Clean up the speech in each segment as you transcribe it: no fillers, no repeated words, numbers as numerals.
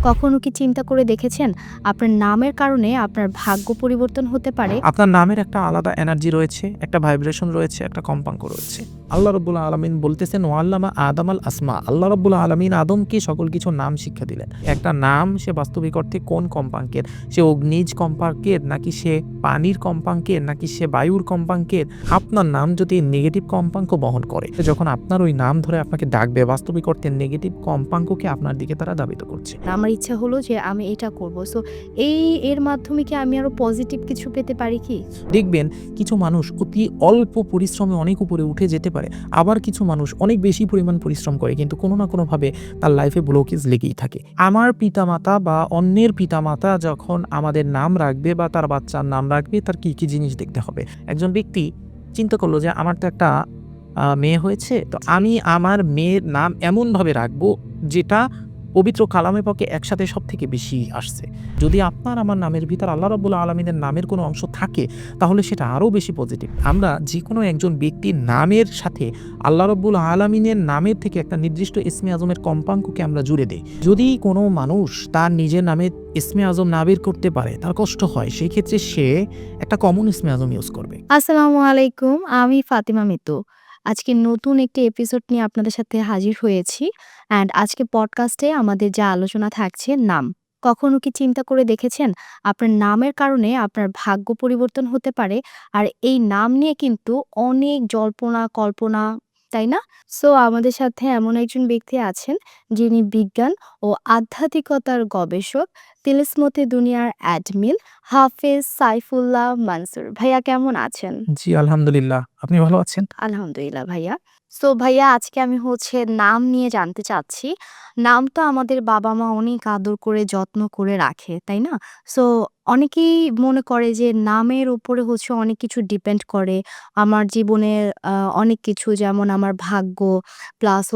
কখনো কি চিন্তা করে দেখেছেন আপনার নামের কারণে আপনার ভাগ্য পরিবর্তন হতে পারে? আপনার নামের একটা আলাদা এনার্জি রয়েছে, একটা ভাইব্রেশন রয়েছে, একটা কম্পাঙ্ক রয়েছে। আল্লাহ রাব্বুল আলামিন বলতেছেন, ওয়াল্লামা আদামাল আসমা। আল্লাহ রাব্বুল আলামিন আদমকে সকল কিছু নাম শিক্ষা দিলেন। একটা নাম সে বাস্তবিক অর্থে কোন কম্পাঙ্কের? সে অগ্নিজ কম্পাঙ্কের, নাকি সে পানির কম্পাঙ্কের, নাকি সে বায়ুর কম্পাঙ্কের? আপনার নাম যদি নেগেটিভ কম্পাঙ্ক বহন করে, যখন আপনার ওই নাম ধরে আপনাকে ডাকবে, বাস্তবিক অর্থে নেগেটিভ কম্পাঙ্ককে আপনার দিকে তারা ধাবিত করছে। আমার ইচ্ছা হলো যে আমি এটা করব। সো এর মাধ্যমে কি আমি আরো পজিটিভ কিছু পেতে পারি কি? দেখবেন কিছু মানুষ অতি অল্প পরিশ্রমে অনেক উপরে উঠে যেতে পারে। আবার কিছু মানুষ অনেক বেশি পরিমাণ পরিশ্রম করে কিন্তু কোনো না কোনোভাবে তার লাইফে ব্লকেজ লেগেই থাকে। আমার পিতামাতা বা অন্যের পিতামাতা যখন আমাদের নাম রাখবে বা তার বাচ্চার নাম রাখবে, তার কি, কি জিনিস দেখতে হবে? একজন ব্যক্তি চিন্তা করলো যে আমার তো একটা মেয়ে হয়েছে, তো আমি আমার মেয়ের নাম এমনভাবে রাখবো যেটা পবিত্র কালামে পাকে একসাথে সবথেকে বেশি আসছে। যদি আপনার আমার নামের ভিতর আল্লাহ রাব্বুল আলামিনের নামের কোনো অংশ থাকে, তাহলে সেটা আরও বেশি পজিটিভ। আমরা যেকোনো একজন ব্যক্তির নামের সাথে আল্লাহ রাব্বুল আলামিনের নামের থেকে একটা নির্দিষ্ট ইসমে আজমের কম্পাঙ্ককে আমরা জুড়ে দেই। যদি কোনো মানুষ তার নিজের নামে ইসমে আজম না বের করতে পারে, তার কষ্ট হয়, সেই ক্ষেত্রে সে একটা কমন ইসমে আজম ইউজ করবে। আসসালামু আলাইকুম। আমি ফাতিমা মিতু। আজকে নতুন একটি এপিসোড নিয়ে আপনাদের সাথে হাজির হয়েছি। অ্যান্ড আজকে পডকাস্টে আমাদের যা আলোচনা থাকছে নাম। কখনো কি চিন্তা করে দেখেছেন আপনার নামের কারণে আপনার ভাগ্য পরিবর্তন হতে পারে? আর এই নাম নিয়ে কিন্তু অনেক জল্পনা কল্পনা, তাই না? সো আমাদের সাথে এমন একজন ব্যক্তি আছেন যিনি বিজ্ঞান ও আধ্যাত্মিকতার গবেষক, তিলিসমতে দুনিয়ার অ্যাডমিন হাফেজ সাইফুল্লাহ মানসুর। ভাইয়া কেমন আছেন? জি, আলহামদুলিল্লাহ। আপনি ভালো আছেন? আলহামদুলিল্লাহ ভাইয়া। সো ভাইয়া আজকে আমি নাম নিয়ে জানতে চাচ্ছি। নাম তো আমাদের বাবা-মা অনেক আদর করে যত্ন করে রাখে, তাই না? সো অনেকেই মনে করে যে নামের উপরে অনেক কিছু ডিপেন্ড করে। আমার জীবনের অনেক কিছু যেমন আমার ভাগ্য প্লাস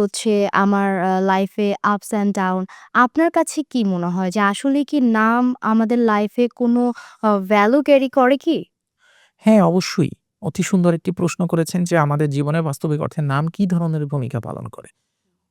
আমার লাইফে আপস অ্যান্ড ডাউন। আপনার কাছে কি মনে হয় যে আসলেই কি নাম আমাদের লাইফে কোনো ভ্যালু ক্যারি করে কি? হ্যাঁ, অবশ্যই। অতি সুন্দর একটি প্রশ্ন করেছেন যে আমাদের জীবনে বাস্তবিক অর্থে নাম কি ধরনের ভূমিকা পালন করে?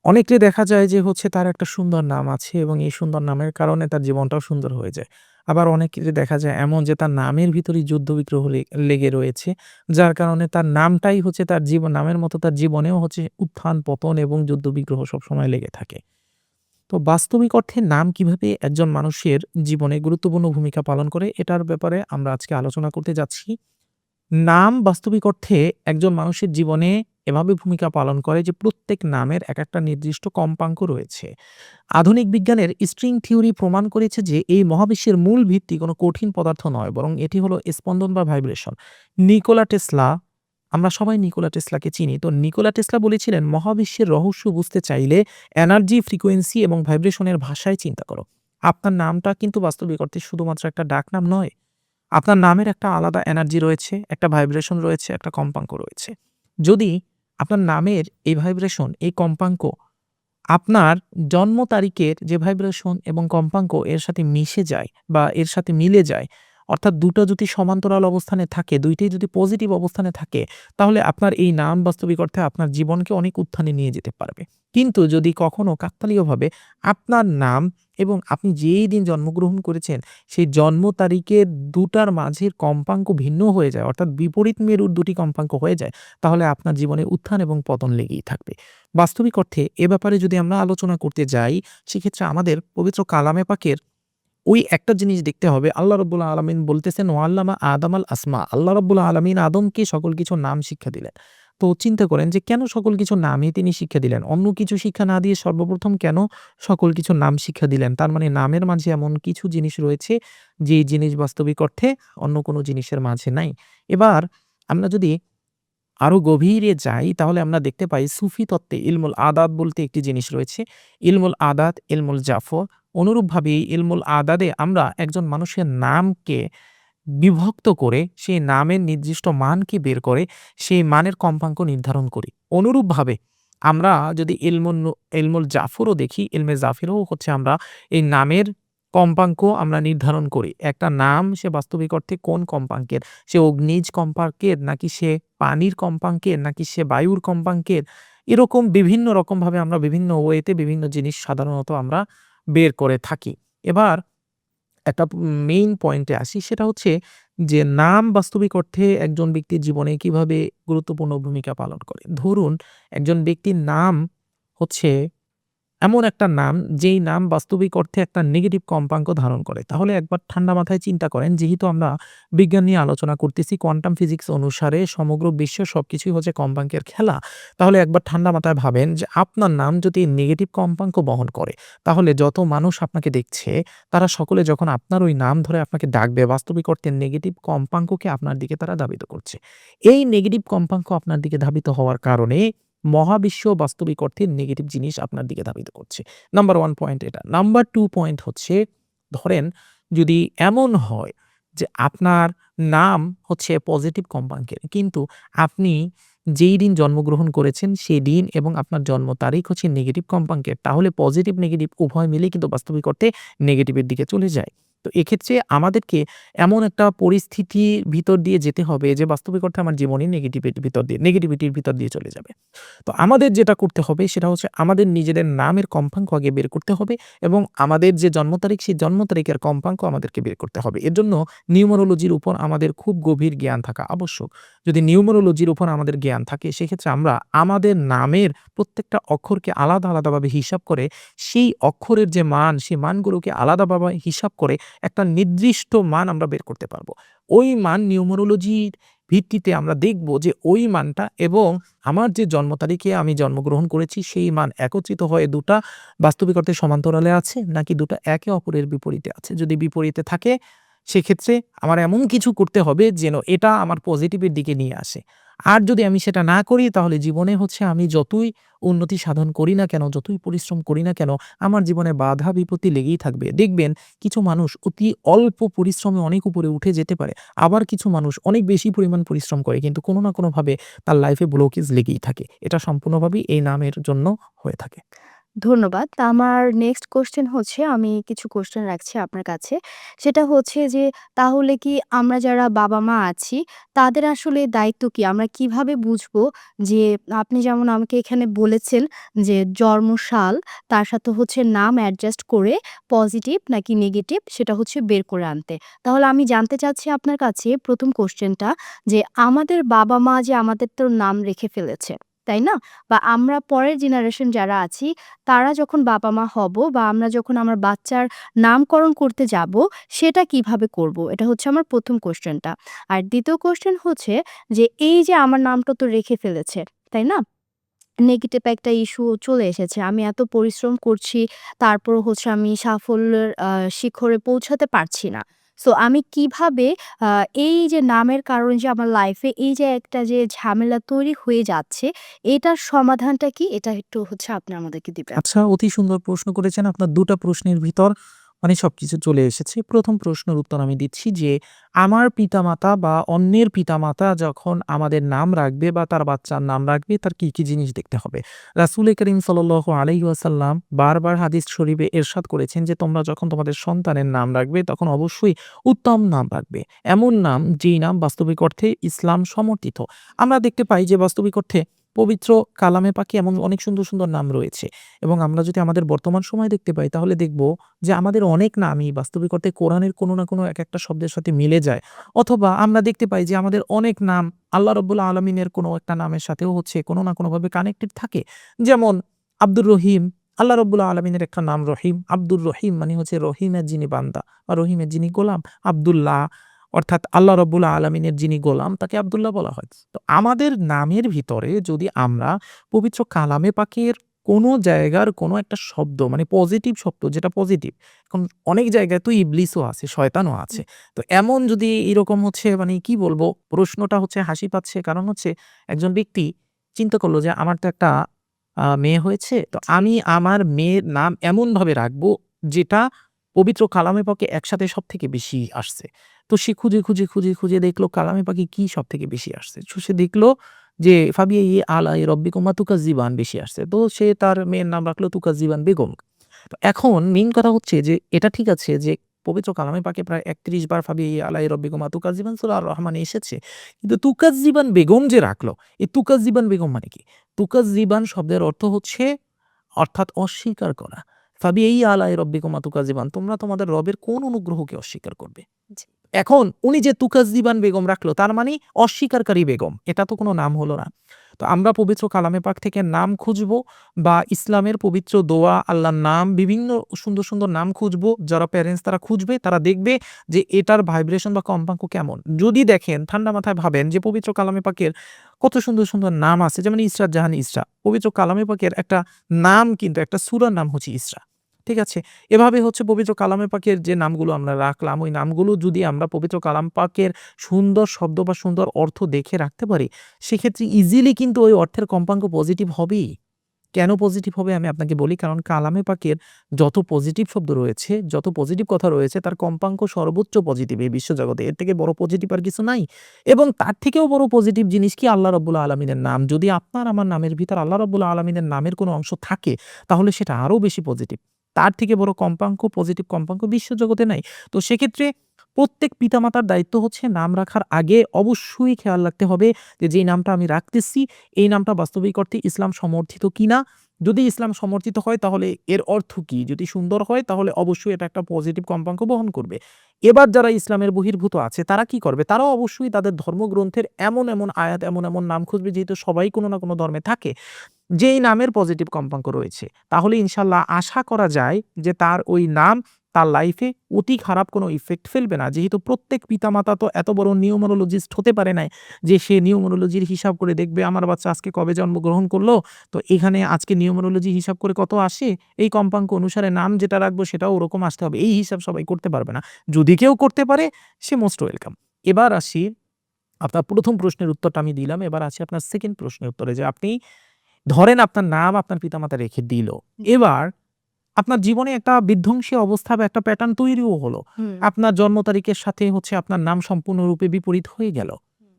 অনেককে দেখা যায় যে তার একটা সুন্দর নাম আছে এবং এই সুন্দর নামের কারণে তার জীবনটাও সুন্দর হয়ে যায়। আবার অনেককে দেখা যায় এমন যে তার নামের ভিতরেই যুদ্ধ-বিগ্রহ লেগে রয়েছে। যার কারণে তার নামটাই তার নামের মতো তার জীবনেও উত্থান-পতন এবং যুদ্ধ-বিগ্রহ সবসময় লেগে থাকে। তো বাস্তবিক অর্থে নাম কিভাবে একজন মানুষের জীবনে গুরুত্বপূর্ণ ভূমিকা পালন করে, এটার ব্যাপারে আমরা আজকে আলোচনা করতে যাচ্ছি। নাম বাস্তবিক অর্থে একজন মানুষের জীবনে এভাবে ভূমিকা পালন করে যে প্রত্যেক নামের একেকটা নির্দিষ্ট কম্পাঙ্ক রয়েছে। আধুনিক বিজ্ঞানের স্ট্রিং থিওরি প্রমাণ করেছে যে এই মহাবিশ্বের মূল ভিত্তি কোনো কঠিন পদার্থ নয়, বরং এটি হলো স্পন্দন বা ভাইব্রেশন। নিকোলা টেসলা, আমরা সবাই নিকোলা টেসলাকে চিনি। তো নিকোলা টেসলা বলেছিলেন, মহাবিশ্বের রহস্য বুঝতে চাইলে এনার্জি, ফ্রিকোয়েন্সি এবং ভাইব্রেশনের ভাষায় চিন্তা করো। আপনার নামটা কিন্তু বাস্তবিক অর্থে শুধুমাত্র একটা ডাকনাম নয়। আপনার নামের একটা আলাদা এনার্জি রয়েছে, একটা ভাইব্রেশন রয়েছে, একটা কম্পাঙ্ক রয়েছে। যদি আপনার নামের এই ভাইব্রেশন, এই কম্পাঙ্ক আপনার জন্ম তারিখের যে ভাইব্রেশন এবং কম্পাঙ্ক এর সাথে মিশে যায় বা এর সাথে মিলে যায়, অর্থাৎ দুটো যদি সমান্তরাল অবস্থানে থাকে, দুইটাই যদি পজিটিভ অবস্থানে থাকে, তাহলে আপনার এই নাম বাস্তবিক অর্থে আপনার জীবনকে অনেক উত্থানে নিয়ে যেতে পারবে। কিন্তু যদি কখনো কাকতালীয়ভাবে আপনার নাম এবং আপনি যেই দিন জন্মগ্রহণ করেছেন, সেই জন্ম তারিখের দুটার মাঝের কম্পাঙ্ক ভিন্ন হয়ে যায়, অর্থাৎ বিপরীত মেরুর দুটি কম্পাঙ্ক হয়ে যায়, তাহলে আপনার জীবনে উত্থান এবং পতন লেগেই থাকবে। বাস্তবিক অর্থে এ ব্যাপারে যদি আমরা আলোচনা করতে যাই, সেক্ষেত্রে আমাদের পবিত্র কালামে পাকের ওই একটা জিনিস দেখতে হবে। আল্লাহ রাব্বুল আলামিন বলতেছেন, ওয়াল্লামা আদামাল আসমা। আল্লাহ রাব্বুল আলামিন আদমকে সকল কিছুর নাম শিক্ষা দিলেন। তো চিন্তা করেন যে কেন সকল কিছুর নামই তিনি শিক্ষা দিলেন? অন্য কিছু শিক্ষা না দিয়ে সর্বপ্রথম কেন সকল কিছুর নাম শিক্ষা দিলেন? তার মানে নামের মাঝে এমন কিছু জিনিস রয়েছে, যে জিনিস বাস্তবিক অর্থে অন্য কোনো জিনিসের মাঝে নাই। এবার আমরা যদি আরো গভীরে যাই, তাহলে আমরা দেখতে পাই সুফি তত্ত্বে ইলমুল আদাত বলতে একটি জিনিস রয়েছে। ইলমুল আদাত, ইলমুল জাফর। অনুরূপভাবে এই ইলমুল আদাদে আমরা একজন মানুষের নামকে বিভক্ত করে সেই নামের নির্দিষ্ট মানকে বের করে সেই মানের কম্পাঙ্ক নির্ধারণ করি। অনুরূপভাবে আমরা যদি ইলমুল জাফরও দেখি, ইলমে জাফিরও আমরা এই নামের কম্পাঙ্ক আমরা নির্ধারণ করি। একটা নাম সে বাস্তবিক অর্থে কোন কম্পাঙ্কের? সে অগ্নিজ কম্পাঙ্কের, নাকি সে পানির কম্পাঙ্কের, নাকি সে বায়ুর কম্পাঙ্কের? এরকম বিভিন্ন রকমভাবে আমরা বিভিন্ন ওয়েতে বিভিন্ন জিনিস সাধারণত আমরা বের করে থাকি। এবার একটা মেইন পয়েন্টে আসি, সেটা হচ্ছে যে নাম বাস্তবিক অর্থে একজন ব্যক্তির জীবনে কিভাবে গুরুত্বপূর্ণ ভূমিকা পালন করে। ধরুন একজন ব্যক্তির নাম হচ্ছে এমন একটা নাম, যেই নাম বাস্তবিক অর্থে একটা নেগেটিভ কম্পাঙ্ক ধারণ করে। তাহলে একবার ঠান্ডা মাথায় চিন্তা করেন, যেহেতু আমরা বিজ্ঞান নিয়ে আলোচনা করতেছি, কোয়ান্টাম ফিজিক্স অনুসারে সমগ্র বিশ্বের সবকিছুই হচ্ছে কম্পাঙ্কের খেলা। তাহলে একবার ঠান্ডা মাথায় ভাবেন যে আপনার নাম যদি নেগেটিভ কম্পাঙ্ক বহন করে, তাহলে যত মানুষ আপনাকে দেখছে তারা সকলে যখন আপনার ওই নাম ধরে আপনাকে ডাকবে, বাস্তবিক অর্থে নেগেটিভ কম্পাঙ্ককে আপনার দিকে তারা ধাবিত করছে। এই নেগেটিভ কম্পাঙ্ক আপনার দিকে ধাবিত হওয়ার কারণে মহাবিশ্ব বাস্তবিক অর্থে নেগেটিভ জিনিস আপনার দিকে ধাবিত করছে। নাম্বার 1 পয়েন্ট এটা। নাম্বার 2 পয়েন্ট হচ্ছে, ধরেন যদি এমন হয় যে আপনার নাম হচ্ছে পজিটিভ কম্পাঙ্কের, কিন্তু আপনি যেই দিন জন্মগ্রহণ করেছেন সেই দিন এবং আপনার জন্ম তারিখ হচ্ছে নেগেটিভ কম্পাঙ্কের, তাহলে পজিটিভ নেগেটিভ উভয় মিলেই কিন্তু বাস্তবিক অর্থে নেগেটিভের দিকে চলে যায়। তো এক্ষেত্রে আমাদেরকে এমন একটা পরিস্থিতির ভিতর দিয়ে যেতে হবে যে বাস্তবিক অর্থে আমার জীবনই নেগেটিভিটির ভিতর দিয়ে চলে যাবে। তো আমাদের যেটা করতে হবে সেটা হচ্ছে আমাদের নিজেদের নামের কম্পাঙ্ক আগে বের করতে হবে এবং আমাদের যে জন্ম তারিখ, সেই জন্ম তারিখের কম্পাঙ্ক আমাদেরকে বের করতে হবে। এর জন্য নিউমারোলজির উপর আমাদের খুব গভীর জ্ঞান থাকা আবশ্যক। যদি নিউমারোলজির উপর আমাদের জ্ঞান থাকে, সেক্ষেত্রে আমরা আমাদের নামের প্রত্যেকটা অক্ষরকে আলাদাভাবে হিসাব করে, সেই অক্ষরের যে মান, সেই মানগুলোকে আলাদাভাবে হিসাব করে একটা নির্দিষ্ট মান আমরা বের করতে পারবো। ওই মান নিউমারোলজির ভিত্তিতে আমরা দেখব যে ওই মানটা এবং আমার যে জন্ম তারিখে আমি জন্মগ্রহণ করেছি সেই মান একত্রিত হয়ে দুটা বাস্তবিক অর্থে সমান্তরালে আছে, নাকি দুটা একে অপরের বিপরীতে আছে। যদি বিপরীতে থাকে, সেক্ষেত্রে আমার এমন কিছু করতে হবে যেন এটা আমার পজিটিভের দিকে নিয়ে আসে। আর যদি আমি সেটা না করি, তাহলে জীবনে হচ্ছে আমি যতই উন্নতি সাধন করি না কেন, যতই পরিশ্রম করি না কেন, আমার জীবনে বাধা বিপত্তি লেগেই থাকবে। দেখবেন কিছু মানুষ অতি অল্প পরিশ্রমে অনেক উপরে উঠে যেতে পারে। আবার কিছু মানুষ অনেক বেশি পরিমাণ পরিশ্রম করে, কিন্তু কোনো না কোনোভাবে তার লাইফে ব্লকেজ লেগেই থাকে। এটা সম্পূর্ণভাবেই এই নামের জন্য হয়ে থাকে। ধন্যবাদ। তা আমার নেক্সট কোয়েশ্চেন হচ্ছে, আমি কিছু কোয়েশ্চেন রাখছি আপনার কাছে। সেটা হচ্ছে যে, তাহলে কি আমরা যারা বাবা-মা আছি, তাদের আসলে দায়িত্ব কি? আমরা কিভাবে বুঝবো যে, আপনি যেমন আমাকে এখানে বলেছেন যে, জন্মসাল তার সাথে হচ্ছে নাম অ্যাডজাস্ট করে পজিটিভ নাকি নেগেটিভ সেটা হচ্ছে বের করে আনতে। তাহলে আমি জানতে চাচ্ছি আপনার কাছে ১ম কোয়েশ্চেনটা, যে আমাদের বাবা-মা যে আমাদের তো নাম রেখে ফেলেছে, তাই না? বা আমরা পরের জেনারেশন যারা আছি, তারা যখন বাবা-মা হব বা আমরা যখন আমার বাচ্চার নামকরণ করতে যাব, সেটা কিভাবে করব? এটা হচ্ছে আমার ১ম কোয়েশ্চেনটা। আর ২য় কোয়েশ্চেন হচ্ছে যে, এই যে আমার নামটা তো রেখে ফেলেছে, তাই না? নেগেটিভ একটা ইস্যু চলে এসেছে। আমি এত পরিশ্রম করছি, তারপরও হচ্ছে আমি সাফল্যের শিখরে পৌঁছাতে পারছি না। সো আমি কিভাবে আ এই যে নামের কারণে যে আমার লাইফে এই যে একটা যে ঝামেলা তৈরি হয়ে যাচ্ছে, এটার সমাধানটা কি? এটা একটু হচ্ছে আপনি আমাদেরকে দিবেন। আচ্ছা, অতি সুন্দর প্রশ্ন করেছেন। আপনার ২ টা প্রশ্নের ভিতর মানে সবকিছু চলে এসেছে। ১ম প্রশ্নের উত্তর আমি দিচ্ছি যে, আমার পিতামাতা বা অন্যের পিতামাতা যখন আমাদের নাম রাখবে বা তার বাচ্চার নাম রাখবে, তার কি জিনিস দেখতে হবে? রাসূলে কারীম সাল্লাল্লাহু আলাইহি ওয়াসাল্লাম বারবার হাদিস শরীফে ইরশাদ করেছেন যে, তোমরা যখন তোমাদের সন্তানের নাম রাখবে, তখন অবশ্যই উত্তম নাম রাখবে। এমন নাম, যেই নাম বাস্তবিক অর্থে ইসলাম সমর্থিত। আমরা দেখতে পাই যে বাস্তবিক অর্থে পবিত্র কালামে পাকে এমন অনেক সুন্দর নাম রয়েছে এবং আমরা যদি আমাদের বর্তমান সময়ে দেখতে পাই, তাহলে দেখব যে আমাদের অনেক নামই বাস্তবিক অর্থে কোরআনের কোনো না কোনো একটা শব্দের সাথে মিলে যায়। অথবা আমরা দেখতে পাই যে আমাদের অনেক নাম আল্লাহ রাব্বুল আলামিনের কোনো একটা নামের সাথেও হচ্ছে কোনো না কোনোভাবে কানেক্টেড থাকে। যেমন আব্দুর রহিম, আল্লাহ রাব্বুল আলামিনের একটা নাম রহিম। আব্দুর রহিম মানে হচ্ছে রহিমের যিনি বান্দা বা রহিমের যিনি গোলাম। আব্দুল্লাহ অর্থাৎ আল্লাহ রাব্বুল আলামিনের যিনি গোলাম, তাকে আব্দুল্লাহ বলা হয়। তো আমাদের নামের ভিতরে যদি আমরা পবিত্র কালামে পাকের কোনো জায়গার কোনো একটা শব্দ মানে পজিটিভ শব্দ, যেটা পজিটিভ, এখন অনেক জায়গায় তো ইবলিসও আছে, শয়তানও আছে। তো এমন যদি এরকম হচ্ছে মানে কি বলবো, প্রশ্নটা হচ্ছে হাসি পাচ্ছে, কারণ হচ্ছে একজন ব্যক্তি চিন্তা করলো যে আমার তো একটা মেয়ে হয়েছে, তো জি। আমি আমার মেয়ের নাম এমনভাবে রাখবো যেটা পবিত্র কালামে পাকে একসাথে সব থেকে বেশি আসছে। তো সে খুঁজে দেখলো কালামে পাকে কি সব থেকে বেশি আসছে। তো সে দেখলো যে ফাবিআইয়ি আলাই রব্বিকুমা তুকাজ্জিবান বেশি আসছে। তো সে তার মেয়ের নাম রাখলো তুকাজ্জিবান বেগম। তো এখন মেইন কথা হচ্ছে যে, এটা ঠিক আছে যে পবিত্র কালামে পাকে প্রায় ৩১ বার ফাবিআইয়ি আলাই রব্বিকুমা তুকাজ্জিবান সূরা আর-রহমানে এসেছে। কিন্তু তুকাজ্জিবান বেগম যে রাখলো, এই তুকাজ্জিবান বেগম মানে কি? তুকাজ্জিবান শব্দের অর্থ হচ্ছে, অর্থাৎ অস্বীকার করা। ফাবিআইয়ি আলাই রব্বিকুমা তুকাজ্জিবান, তোমরা তোমাদের রবের কোন অনুগ্রহকে অস্বীকার করবে? জি। এখন উনি যে তুকাজ্জিবান বেগম রাখলো তার মানে অস্বীকারী বেগম। এটা তো কোনো নাম হলো না। তো আমরা পবিত্র কালামে পাক থেকে নাম খুঁজবো বা ইসলামের পবিত্র দোয়া, আল্লাহর নাম, বিভিন্ন সুন্দর, সুন্দর নাম খুঁজবো। যারা প্যারেন্টস তারা খুঁজবে, তারা দেখবে যে এটার ভাইব্রেশন বা কম্পাঙ্ক কেমন। যদি দেখেন ঠান্ডা মাথায় ভাবেন যে পবিত্র কালামে পাকের কত সুন্দর, সুন্দর নাম আছে, যেমন ইসরাত জাহান ইসরা। পবিত্র কালামে পাকের একটা নাম, কিন্তু একটা সূরার নাম হচ্ছে ইসরা। ঠিক আছে? এভাবে হচ্ছে পবিত্র কালামে পাকের যে নামগুলো আমরা রাখলাম, ওই নামগুলো যদি আমরা পবিত্র কালাম পাকের সুন্দর শব্দ বা সুন্দর অর্থ দেখে রাখতে পারি, সেক্ষেত্রে ইজিলি কিন্তু ওই অর্থের কম্পাঙ্ক পজিটিভ হবেই। কেন পজিটিভ হবে আমি আপনাকে বলি। কারণ কালামে পাকের যত পজিটিভ শব্দ রয়েছে, যত পজিটিভ কথা রয়েছে, তার কম্পাঙ্ক সর্বোচ্চ পজিটিভ এই বিশ্বজগতে। এর থেকে বড় পজিটিভ আর কিছু নাই। এবং তার থেকেও বড় পজিটিভ জিনিস কি? আল্লাহ রাব্বুল আলামিনের নাম। যদি আপনার আমার নামের ভিতর আল্লাহ রাব্বুল আলামিনের নামের কোনো অংশ থাকে, তাহলে সেটা আরো বেশি পজিটিভ। তার থেকে বড় কম্পাঙ্ক, পজিটিভ কম্পাঙ্ক বিশ্বজগতে নাই। তো সেক্ষেত্রে প্রত্যেক পিতামাতার দায়িত্ব হচ্ছে নাম রাখার আগে অবশ্যই খেয়াল রাখতে হবে যে, যেই নামটা আমি রাখতেছি, এই নামটা বাস্তবিক অর্থে ইসলাম সমর্থিত কিনা। যদি ইসলাম সমর্থিত হয় তাহলে এর অর্থ কি? যদি সুন্দর হয় তাহলে অবশ্যই এটা একটা পজিটিভ কম্পাঙ্ক বহন করবে। এবার যারা ইসলামের বহির্ভূত আছে তারা কি করবে? তারাও অবশ্যই তাদের ধর্মগ্রন্থের এমন, এমন আয়াত, এমন, এমন নাম খুঁজবে, যেহেতু সবাই কোনো না কোনো ধর্মে থাকে, যেই নামের পজিটিভ কম্পাঙ্ক রয়েছে। তাহলে ইনশাআল্লাহ আশা করা যায় যে তার ওই নাম তার লাইফে অতি খারাপ কোনো ইফেক্ট ফেলবে না। যেহেতু প্রত্যেক পিতামাতা তো এত বড় নিউমারোলজিস্ট হতে পারে নাই যে সে নিউমারোলজির হিসাব করে দেখবে আমার বাচ্চা আজকে কবে জন্মগ্রহণ করলো, তো এখানে আজকে নিউমারোলজি হিসাব করে কত আসে, এই কম্পাঙ্ক অনুসারে নাম যেটা রাখবো সেটাও ওরকম আসতে হবে। এই হিসাব সবাই করতে পারবে না। যদি কেউ করতে পারে, সে মোস্ট ওয়েলকাম। এবার আসি, আপনার ১ম প্রশ্নের উত্তরটা আমি দিলাম। এবার আসি আপনার 2nd প্রশ্নের উত্তরে, যে আপনি ধরেন আপনার নাম আপনার পিতামাতা রেখে দিল। এবার আপনার জীবনে একটা বিধ্বংসী অবস্থা বা একটা প্যাটার্ন তৈরিও হলো। হুম। আপনার জন্ম তারিখের সাথে হচ্ছে আপনার নাম সম্পূর্ণরূপে বিপরীত হয়ে গেল।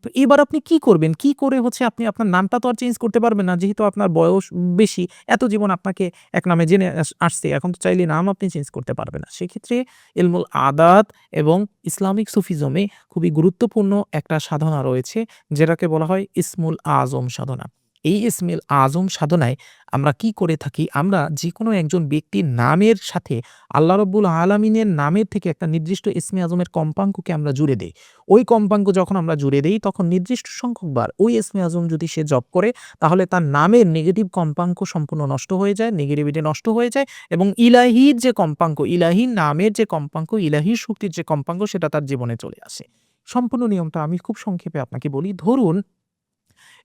তো এবার আপনি কি করবেন? কি করে হচ্ছে আপনি আপনার নামটা তো আর চেঞ্জ করতে পারবেন না। যেহেতু আপনার বয়স বেশি, এত জীবন আপনাকে এক নামে জেনে আসছে। এখন তো চাইলে নাম আপনি চেঞ্জ করতে পারবেন না। সেক্ষেত্রে ইলমুল আদাত এবং ইসলামিক সুফিজমে খুবই গুরুত্বপূর্ণ একটা সাধনা রয়েছে, যেটাকে বলা হয় ইসমুল আজম সাধনা। এই ইসমিল আজম সাধনায় আমরা কি করে থাকি? আমরা যেকোনো একজন ব্যক্তির নামের সাথে আল্লাহ রাব্বুল আলামিনের নামের থেকে একটা নির্দিষ্ট ইসমে আজমের কম্পাঙ্ককে আমরা জুড়ে দেই। ওই কম্পাঙ্ক যখন আমরা জুড়ে দেই, তখন নির্দিষ্ট সংখ্যকবার ওই ইসমে আজম যদি সে জপ করে, তাহলে তার নামের নেগেটিভ কম্পাঙ্ক সম্পূর্ণ নষ্ট হয়ে যায়, নেগেটিভিটি নষ্ট হয়ে যায়, এবং ইলাহির যে কম্পাঙ্ক, ইলাহির নামের যে কম্পাঙ্ক, ইলাহির শক্তির যে কম্পাঙ্ক, সেটা তার জীবনে চলে আসে। সম্পূর্ণ নিয়মটা আমি খুব সংক্ষেপে আপনাকে বলি। ধরুন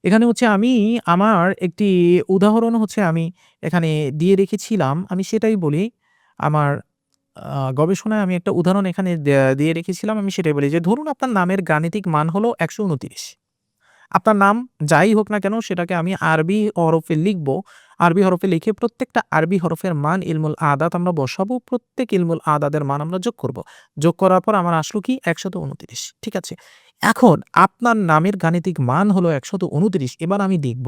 এখানে হচ্ছে আমি আমার একটি উদাহরণ হচ্ছে আমি এখানে দিয়ে রেখেছিলাম। আমি সেটাই বলি। আমার গবেষণায় আমি একটা উদাহরণ এখানে দিয়ে রেখেছিলাম। আমি সেটাই বলি যে, ধরুন আপনার নামের গাণিতিক মান হলো ১২৯। আপনার নাম যাই হোক না কেন, সেটাকে আমি আরবি হরফে লিখব। আরবি হরফে লিখে প্রত্যেকটা আরবি হরফের মান ইলমুল আদাত আমরা বসাবো। প্রত্যেক ইলমুল আদাদের মান আমরা যোগ করব। যোগ করার পর আমার আসলো কি? ১২৯। ঠিক আছে? এখন আপনার নামের গাণিতিক মান হলো ১২৯। এবার আমি দেখব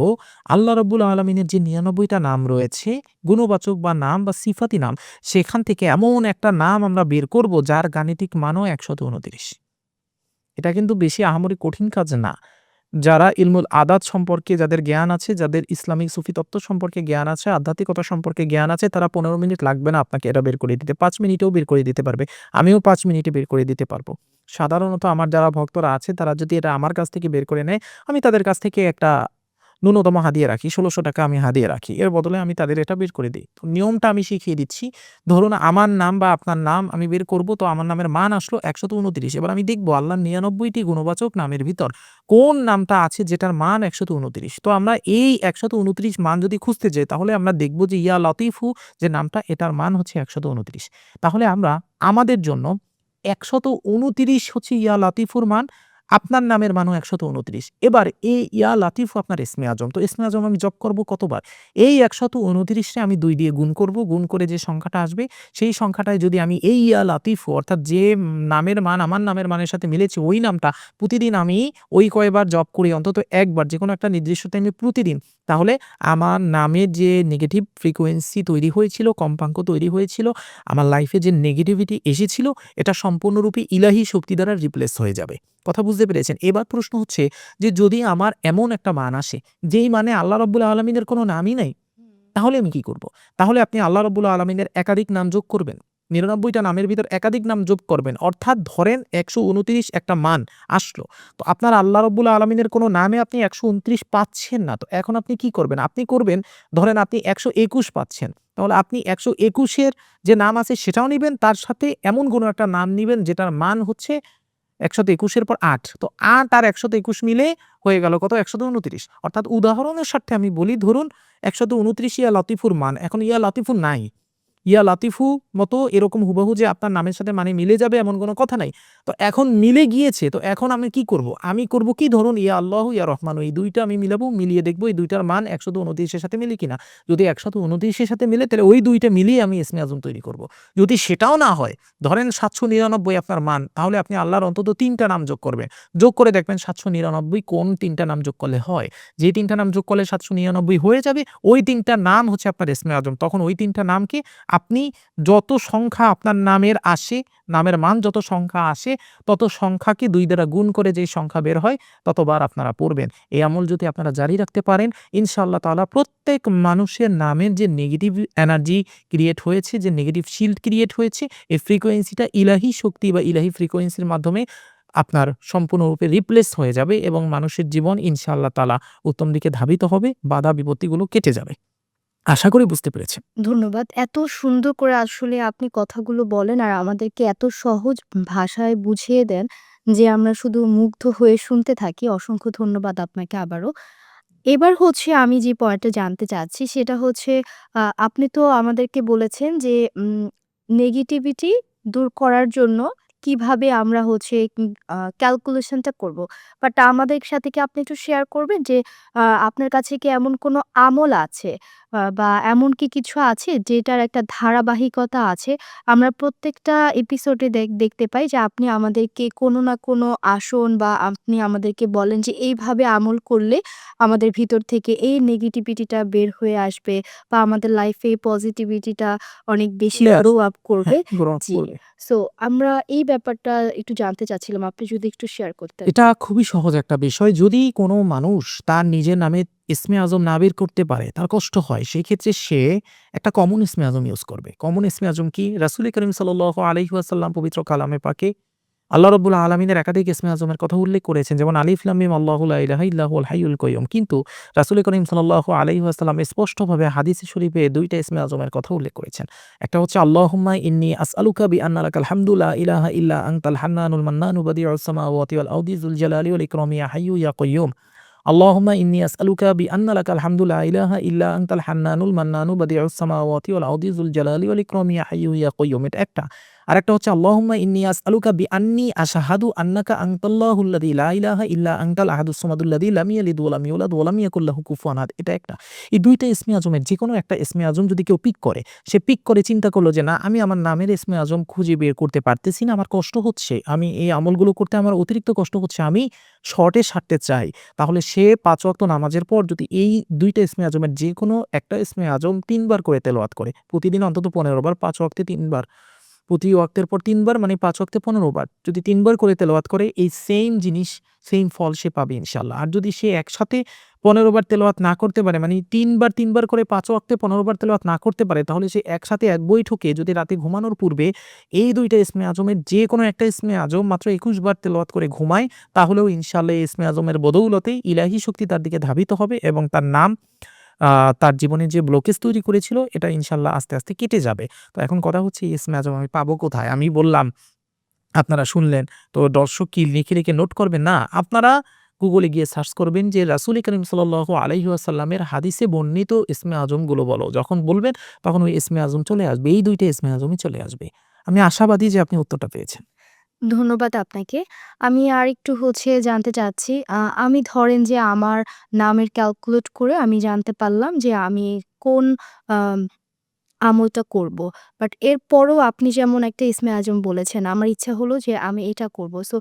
আল্লাহ রাব্বুল আলামিনের যে ৯৯ টা নাম রয়েছে, গুণবাচক বা নাম বা সিফাতি নাম, সেখান থেকে এমন একটা নাম আমরা বের করব যার গাণিতিক মানও ১২৯। এটা কিন্তু বেশি আহামরি কঠিন কাজ না। যারা ইলমুল আদাত সম্পর্কে যাদের জ্ঞান আছে, যাদের ইসলামিক সুফি তত্ত্ব সম্পর্কে জ্ঞান আছে, আধ্যাত্মিকতা সম্পর্কে জ্ঞান আছে, তারা ১৫ মিনিট লাগবে না আপনাকে এটা বের করে দিতে। ৫ মিনিটেও বের করে দিতে পারবে। আমিও ৫ মিনিটে বের করে দিতে পারব। সাধারণত আমার যারা ভক্তরা আছে, তারা যদি এটা আমার কাছ থেকে বের করে নেয়, আমি তাদের কাছ থেকে একটা ন্যূনতম হাদিয়া রাখি। ৳১৬০০ আমি হাদিয়া রাখি। এর বদলে আমি তাদের এটা বের করে দেই। তো নিয়মটা আমি শিখিয়ে দিচ্ছি। ধরুন আমার নাম বা আপনার নাম আমি বের করব, তো আমার নামের মান আসলো ১২৯। এবার আমি দেখব আল্লাহর ৯৯ টি গুণবাচক নামের ভিতর কোন নামটা আছে যেটার মান ১২৯। তো আমরা এই ১২৯ মান যদি খুঁজতে যাই, তাহলে আমরা দেখব যে ইয়া লতিফু যে নামটা, এটার মান হচ্ছে ১২৯। তাহলে আমরা আমাদের জন্য ১২৯ হচ্ছে ইয়া লতিফুর মান, আপনার নামের মানও ১২৯। এবার এই ইয়া লাতিফু আপনার ইসমে আজম। তো ইসমে আজম আমি যোগ করব কতবার? এই ১২৯ রে আমি ২ দিয়ে গুণ করব। গুণ করে যে সংখ্যাটা আসবে, সেই সংখ্যাটায় যদি আমি এই ইয়া লাতিফু, অর্থাৎ যে নামের মান আমার নামের মানের সাথে মিলেছে, ওই নামটা প্রতিদিন আমি ওই কয়বার জপ করি, অন্তত একবার যেকোনো একটা নির্দিষ্ট টাইমে প্রতিদিন, তাহলে আমার নামের যে নেগেটিভ ফ্রিকোয়েন্সি তৈরি হয়েছিল, কম্পাঙ্ক তৈরি হয়েছিল, আমার লাইফে যে নেগেটিভিটি এসেছিল, এটা সম্পূর্ণরূপে ইলাহি শক্তি দ্বারা রিপ্লেস হয়ে যাবে। কথা বুঝতে পেরেছেন? এবার প্রশ্ন হচ্ছে যে, যদি আমার এমন একটা মান আসে, যেই মানে আল্লাহ রাব্বুল আলামিনের কোনো নামই নাই, তাহলে আমি কি করব? তাহলে আপনি আল্লাহ রাব্বুল আলামিনের একাধিক নাম যোগ করবেন। ৯৯ টা নামের ভিতর একাধিক নাম যোগ করবেন। অর্থাৎ ধরেন ১২৯ একটা মান আসলো। তো আপনার আল্লাহ রাব্বুল আলামিনের কোনো নামে আপনি ১২৯ পাচ্ছেন না। তো এখন আপনি কি করবেন? আপনি করবেন, ধরেন আপনি ১২১ পাচ্ছেন। তাহলে আপনি ১২১ এর যে নাম আছে সেটাও নিবেন, তার সাথে এমন কোনো একটা নাম নিবেন যেটার মান হচ্ছে ১২১ এর পর ৮। তো ৮ আর ১২১ মিলে হয়ে গেল কত? ১২৯। অর্থাৎ উদাহরণের স্বার্থে আমি বলি, ধরুন ১২৯ ইয়া লতিফুর মান। এখন ইয়া লতিফু নাই। ইয়া লাতিফু মতো এরকম হুবহু যে আপনার নামের সাথে মানে মিলে যাবে এমন কোনো কথা নাই। তো এখন মিলে গিয়েছে। তো এখন আমি কি করব? আমি করব কি, ধরুন ইয়া আল্লাহু ইয়া রহমানু, এই ২ টা আমি মিলাবো, মিলিয়ে দেখব এই ২ টার মান ১২৯ এর সাথে মিলে কিনা। যদি ১২৯ এর সাথে মিলে তাহলে ওই ২ টা মিলিয়ে আমি ইসমে আজম তৈরি করব। যদি সেটাও না হয়, ধরেন ৭৯৯ আপনার মান, তাহলে আপনি আল্লাহর অন্তত ৩ টা নাম যোগ করবেন। যোগ করে দেখবেন ৭৯৯ কোন ৩ টা নাম যোগ করলে হয়। যে ৩ টা নাম যোগ করলে ৭৯৯ হয়ে যাবে, ওই ৩ টা নাম হচ্ছে আপনার ইসমে আজম। তখন ওই ৩ টা নামকে আপনি যত সংখ্যা আপনার নামের আসে, নামের মান যত সংখ্যা আসে, তত সংখ্যাকে ২ দ্বারা গুণ করে যেই সংখ্যা বের হয়, ততবার আপনারা পড়বেন। এই আমল যদি আপনারা জারি রাখতে পারেন, ইনশাআল্লাহ তাআলা প্রত্যেক মানুষের নামের যে নেগেটিভ এনার্জি ক্রিয়েট হয়েছে, যে নেগেটিভ শিল্ড ক্রিয়েট হয়েছে, এই ফ্রিকোয়েন্সিটা ইলাহি শক্তি বা ইলাহি ফ্রিকোয়েন্সির মাধ্যমে আপনার সম্পূর্ণরূপে রিপ্লেস হয়ে যাবে এবং মানুষের জীবন ইনশাআল্লাহ তাআলা উত্তম দিকে ধাবিত হবে, বাধা বিপত্তিগুলো কেটে যাবে। আশা করি বুঝতে পেরেছেন। ধন্যবাদ। এত সুন্দর করে আসলে আপনি কথাগুলো বলেন আর আমাদেরকে এত সহজ ভাষায় বুঝিয়ে দেন যে আমরা শুধু মুগ্ধ হয়ে শুনতে থাকি। অসংখ্য ধন্যবাদ আপনাকে আবারও। এবার হচ্ছে আমি যে পয়েন্টটা জানতে চাচ্ছি সেটা হচ্ছে আপনি তো আমাদেরকে বলেছেন যে নেগেটিভিটি দূর করার জন্য কিভাবে আমরা হচ্ছে ক্যালকুলেশনটা করব। বাট আমাদের সাথে কি আপনি একটু শেয়ার করবেন যে আপনার কাছে কি এমন কোনো আমল আছে বা এমন কি কিছু আছে যেটার একটা ধারাবাহিকতা আছে? আমরা প্রত্যেকটা এপিসোডে দেখতে পাই যে আপনি আমাদেরকে কোনো না কোনো আসন বা আপনি আমাদেরকে বলেন যে এইভাবে আমল করলে আমাদের ভিতর থেকে এই নেগেটিভিটিটা বের হয়ে আসবে বা আমাদের লাইফে এই পজিটিভিটিটা অনেক বেশি চলে গ্রো আসবে। আপ করবে। হ্যাঁ, গ্রহণ জি। করবে। সো আমরা এই ব্যাপারটা একটু জানতে চাচ্ছিলাম। আপনি যদি একটু শেয়ার করতেন। এটা খুবই সহজ একটা বিষয়। যদি কোনো মানুষ তার নিজের নামে ইসমে আজম না বের করতে পারে, তার কষ্ট হয়, সেক্ষেত্রে সে একটা কমন ইসমে আজম ইউজ করবে। কমন ইসমে আজম কি? রাসূল করিম সাল্লাল্লাহু আলাইহি ওয়াসাল্লাম পবিত্র কালামে পাকে আল্লাহ রাব্বুল আলামিনের একাধিক ইসমে আজমের কথা উল্লেখ করেছেন। যেমন আলিফ লাম মিম আল্লাহু লা ইলাহা ইল্লা হুয়াল হাইয়ুল কাইয়্যুম। কিন্তু রাসূল করিম সাল্লাল্লাহু আলাইহি ওয়াসাল্লাম স্পষ্টভাবে হাদিসে শরীফে ২ টা ইসমে আজমের কথা উল্লেখ করেছেন। একটা হচ্ছে আল্লাহুম্মা ইন্নী আসআলুকা বিআন্না লাকাল হামদু লা ইলাহা ইল্লা আনতাল হান্নানুল মান্নানু বাদিউস সামাওয়াতি ওয়াল আরদি যুল জালালি ওয়াল ইকরামি ইয়া হাইয়্যু ইয়া কাইয়্যুম। আল্লাহুম্মা ইন্নী আসআলুকা বিআন্না লাকাল হামদু লা ইলাহা ইল্লা আনতাল হান্নানুল মান্নানু বাদিউস সামাওয়াতি ওয়াল আরদি যুল জালালি ওয়াল ইকরামি ইয়া হাইয়্যু ইয়া কাইয়্যুম। এটা একটা। আরেকটা হচ্ছে আল্লাহুম্মা ইন্নী আসআলুকা বিআন্নী আশহাদু আন্নাকা আনতাল্লাহুল্লাযী লা ইলাহা ইল্লা আনতাল আহাদুস সামাদুল্লাযী লাম ইয়ালিদ ওয়া লাম ইউলাদ ওয়া লাম ইয়াকুল লাহু কুফুয়ান আহাদ। এটা একটা। এই ২ টা ইসমে আজমের যেকোনো একটা ইসমে আজম যদি কেউ পিক করে, সে পিক করে চিন্তা করলো যে, না আমি আমার নামের ইসমে আজম খুঁজে বের করতে পারতেছি না, আমার কষ্ট হচ্ছে। আমি এই আমলগুলো করতে আমার অতিরিক্ত কষ্ট হচ্ছে। আমি শর্টে সারতে চাই। তাহলে সে ৫ ওয়াক্ত নামাজের পর যদি এই ২ টা ইসমে আজমের যেকোনো একটা ইসমে আজম ৩ বার করে তেলাওয়াত করে, প্রতিদিন অন্তত ১৫ বার, ৫ ওয়াক্তে ৩ বার। প্রতি ওয়াক্তের পর ৩ বার, মানে ৫ ওয়াক্তে ১৫ বার। যদি ৩ বার করে তেলাওয়াত করে, এই সেইম জিনিস, সেইম ফল সে পাবে ইনশাআল্লাহ। আর যদি সে একসাথে ১৫ বার তেলাওয়াত না করতে পারে, মানে ৩ বার ৩ বার করে ৫ ওয়াক্তে ১৫ বার তেলাওয়াত না করতে পারে, তাহলে সে একসাথে এক বৈঠকে যদি রাতে ঘুমানোর পূর্বে এই ২ টা ইসমে আজমের যেকোনো একটা ইসমে আজম মাত্র ২১ বার তেলাওয়াত করে ঘুমায়, তাহলেও ইনশাআল্লাহ এই ইসমে আজমের বদৌলতে ইলাহি শক্তি তার দিকে ধাবিত হবে এবং তার নাম আ তার জীবনে যে ব্লকেজ তৈরি করেছিল, এটা ইনশাআল্লাহ আস্তে, আস্তে কেটে যাবে। তো এখন কথা হচ্ছে এই ইসমে আজম আমি পাবো কোথায়? আমি বললাম, আপনারা শুনলেন। তো দর্শক কি লিখে, লিখে নোট করবেন? না, আপনারা গুগলে গিয়ে সার্চ করবেন যে রাসূল করিম সাল্লাল্লাহু আলাইহি ওয়াসাল্লামের হাদিসে বর্ণিত ইসমে আজমগুলো বলো। যখন বলবেন তখন ওই ইসমে আজম চলে আসবে। এই ২ টা ইসমে আজমই চলে আসবে। আমি আশাবাদী যে আপনি উত্তরটা পেয়েছেন। ধন্যবাদ আপনাকে। আমি আরেকটু হচ্ছে জানতে চাচ্ছি, আমি ধরেন যে আমার নামের ক্যালকুলেট করে আমি জানতে পারলাম যে আমি কোন আম আমলটা করব। বাট এরপরও আপনি যেমন একটা ইসমে আজম বলেছেন, আমার ইচ্ছা হলো যে আমি এটা করব। সো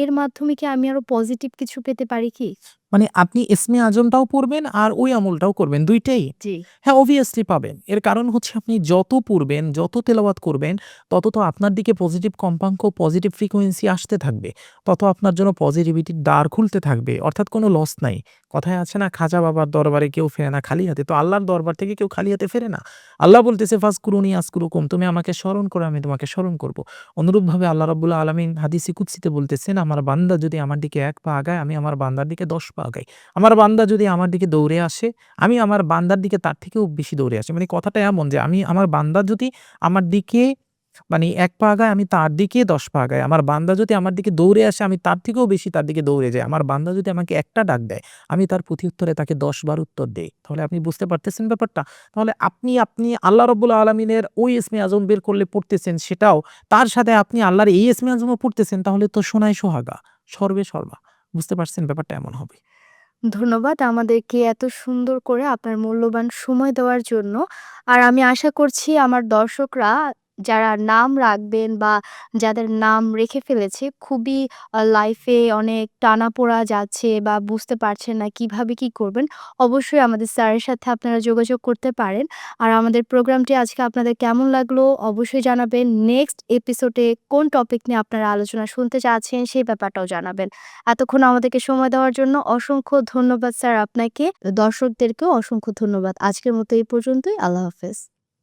এর মাধ্যমে কি আমি আরো পজিটিভ কিছু পেতে পারি কি? মানে আপনি ইসমে আজমটাও পড়বেন আর ওই আমলটাও করবেন ২ টাই? জি। হ্যাঁ, obviously পাবেন। এর কারণ হচ্ছে আপনি যত পড়বেন, যত তেলাওয়াত করবেন, তত তো আপনার দিকে পজিটিভ কম্পাঙ্ক, পজিটিভ ফ্রিকোয়েন্সি আসতে থাকবে। তত আপনার জন্য পজিটিভিটির দ্বার খুলতে থাকবে। অর্থাৎ কোনো লস নাই। কথায় আছে না, খাজা বাবার দরবারে কেউ ফেরে না খালি হাতে। তো আল্লাহর দরবার থেকে কেউ খালি হাতে ফেরে না। আল্লাহ বলতেছে, "ফাজকুরুনি আযকুরুকুম।" তুমি আমাকে স্মরণ করো, আমি তোমাকে স্মরণ করব। অনুরূপভাবে আল্লাহ রাব্বুল আলামিন হাদিসে কুদসিতে বলতেছেন, "আমার বান্দা যদি আমার দিকে ১ পা আগায়, আমি আমার বান্দার দিকে ১০ পা আগাই। আমার বান্দা যদি আমার দিকে দৌড়ে আসে, আমি আমার বান্দার দিকে তার থেকেও বেশি দৌড়ে আসি।" মানে কথাটা এমন যে আমি আমার বান্দা যদি আমার দিকে মানে ১ পা আগায়, আমি তার দিকে ১০ পা আগাই। আমার বান্দা যদি আমার দিকে দৌড়ে আসে, আমি তার থেকেও বেশি তার দিকে দৌড়ে যাই। আমার বান্দা যদি আমাকে একটা ডাক দেয়, আমি তার প্রত্যুত্তরে তাকে ১০ বার উত্তর দেই। তাহলে আপনি বুঝতে পারতেছেন ব্যাপারটা? তাহলে আপনি আল্লাহ রাব্বুল আলামিনের ওই ইসমে আজম বের করলে পড়তেছেন সেটাও, তার সাথে আপনি আল্লাহর এই ইসমে আজমও পড়তেছেন, তাহলে তো সোনায় সোহাগা, সর্বে সর্বা। বুঝতে পারছেন ব্যাপারটা এমন হবে। ধন্যবাদ আমাদেরকে এত সুন্দর করে আপনার মূল্যবান সময় দেওয়ার জন্য। আর আমি আশা করছি আমার দর্শকরা যারা নাম রাখবেন বা যাদের নাম রেখে ফেলেছে খুবই লাইফে অনেক টানাপোড়া যাচ্ছে বা বুঝতে পারছেন না কিভাবে কি করবেন, অবশ্যই আমাদের স্যারের সাথে আপনারা যোগাযোগ করতে পারেন। আর আমাদের প্রোগ্রামটি আজকে আপনাদের কেমন লাগলো অবশ্যই জানাবেন। নেক্সট এপিসোডে কোন টপিক নিয়ে আপনারা আলোচনা শুনতে চাচ্ছেন সেই ব্যাপারটাও জানাবেন। এতক্ষণ আমাদেরকে সময় দেওয়ার জন্য অসংখ্য ধন্যবাদ স্যার আপনাকে। দর্শকদেরকেও অসংখ্য ধন্যবাদ। আজকের মতো এই পর্যন্তই। আল্লাহ হাফেজ।